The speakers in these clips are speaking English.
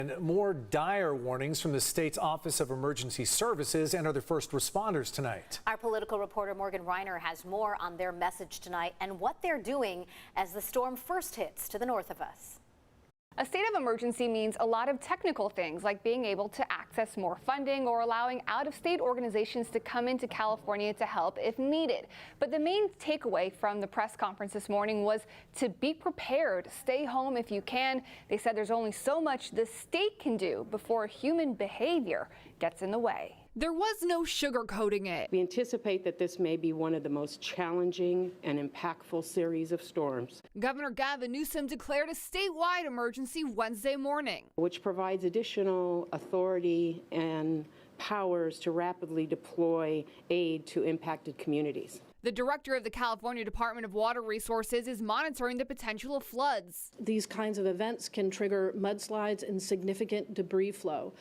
And more dire warnings from the state's Office of Emergency Services and other first responders tonight. Our political reporter Morgan Reiner has more on their message tonight and what they're doing as the storm first hits to the north of us. A state of emergency means a lot of technical things like being able to access more funding or allowing out-of-state organizations to come into California to help if needed. But the main takeaway from the press conference this morning was to be prepared, stay home if you can. They said there's only so much the state can do before human behavior gets in the way. There was no sugarcoating it. We anticipate that this may be one of the most challenging and impactful series of storms. Governor Gavin Newsom declared a statewide emergency Wednesday morning, which provides additional authority and powers to rapidly deploy aid to impacted communities. The director of the California Department of Water Resources is monitoring the potential of floods. These kinds of events can trigger mudslides and significant debris flow,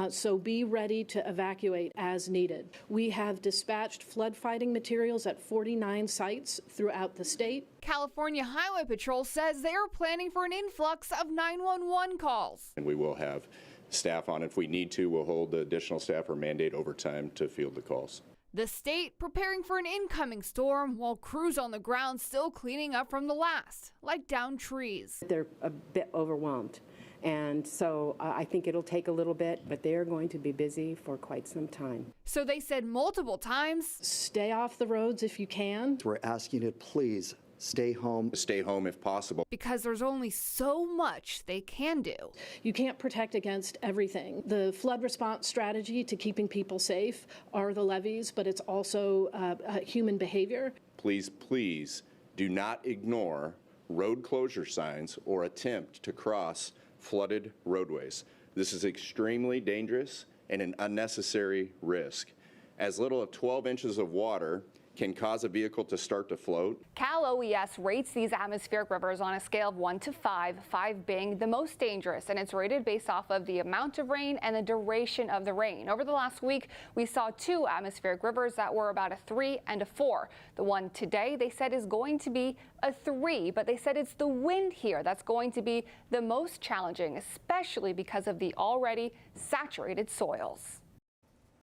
so be ready to evacuate as needed. We have dispatched flood fighting materials at 49 sites throughout the state. California Highway Patrol says they are planning for an influx of 911 calls. And we will have staff on. If we need to, we'll hold the additional staff or mandate overtime to field the calls. The state preparing for an incoming storm while crews on the ground still cleaning up from the last, like downed trees. They're a bit overwhelmed, and so I think it'll take a little bit, but they're going to be busy for quite some time. So they said multiple times, stay off the roads if you can. We're asking you to please stay home. Stay home if possible. Because there's only so much they can do. You can't protect against everything. The flood response strategy to keeping people safe are the levees, but it's also human behavior. Please do not ignore road closure signs or attempt to cross flooded roadways. This is extremely dangerous and an unnecessary risk. As little as 12 inches of water can cause a vehicle to start to float. Cal OES rates these atmospheric rivers on a scale of 1 to 5, 5 being the most dangerous, and it's rated based off of the amount of rain and the duration of the rain. Over the last week, we saw 2 atmospheric rivers that were about a 3 and a 4. The one today, they said, is going to be a 3, but they said it's the wind here that's going to be the most challenging, especially because of the already saturated soils.